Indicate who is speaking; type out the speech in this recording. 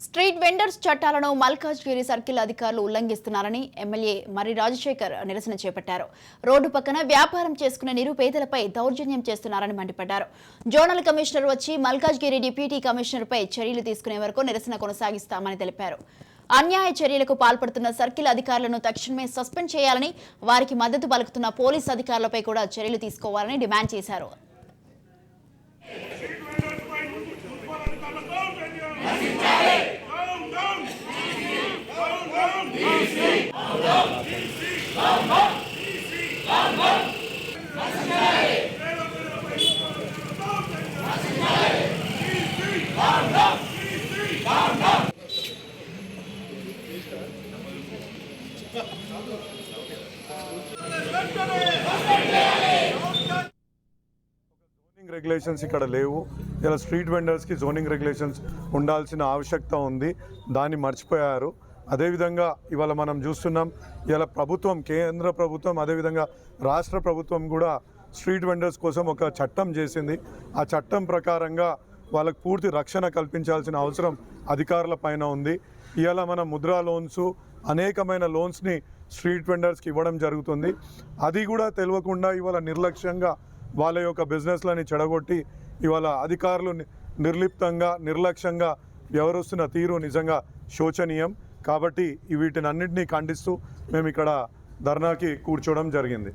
Speaker 1: Street vendors చట్టాలను Malkajgiri circle అధికారులు ఉల్లంఘిస్తున్నారని MLA మర్రి రాజశేఖర్ నిరసన చేపట్టారు. రోడ్డు పక్కన వ్యాపారం చేసుకునే నిరుపేదలపై దౌర్జన్యం చేస్తున్నారని మండిపడ్డారు. జోనల్ కమిషనర్ వచ్చి మల్కాజ్గిరి డిప్యూటీ కమిషనర్పై చర్యలు తీసుకునే వరకు నిరసన కొనసాగిస్తామని తెలిపారు. అన్యాయ చర్యలకు పాల్పడుతున్న సర్కిల్ అధికారులను తక్షణమే సస్పెండ్ చేయాలని, వారికి మద్దతు పలుకుతున్న పోలీసు అధికారులపై కూడా చర్యలు తీసుకోవాలని డిమాండ్ చేశారు.
Speaker 2: రెగ్యులేషన్స్ ఇక్కడ లేవు. ఇలా స్ట్రీట్ వెండర్స్కి జోనింగ్ రెగ్యులేషన్స్ ఉండాల్సిన ఆవశ్యకత ఉంది, దాన్ని మర్చిపోయారు. అదేవిధంగా ఇవాళ మనం చూస్తున్నాం, ఇలా ప్రభుత్వం, కేంద్ర ప్రభుత్వం, అదేవిధంగా రాష్ట్ర ప్రభుత్వం కూడా స్ట్రీట్ వెండర్స్ కోసం ఒక చట్టం చేసింది. ఆ చట్టం ప్రకారంగా వాళ్ళకు పూర్తి రక్షణ కల్పించాల్సిన అవసరం అధికారుల పైన ఉంది. ఇవాళ మన ముద్రా లోన్స్, అనేకమైన లోన్స్ని స్ట్రీట్ వెండర్స్కి ఇవ్వడం జరుగుతుంది. అది కూడా తెలియకుండా ఇవాళ నిర్లక్ష్యంగా వాళ్ళ యొక్క బిజినెస్లని చెడగొట్టి ఇవాళ అధికారులు నిర్లిప్తంగా, నిర్లక్ష్యంగా వ్యవహరిస్తున్న తీరు నిజంగా శోచనీయం. కాబట్టి వీటినన్నింటినీ ఖండిస్తూ మేము ఇక్కడ ధర్నాకి కూర్చోవడం జరిగింది.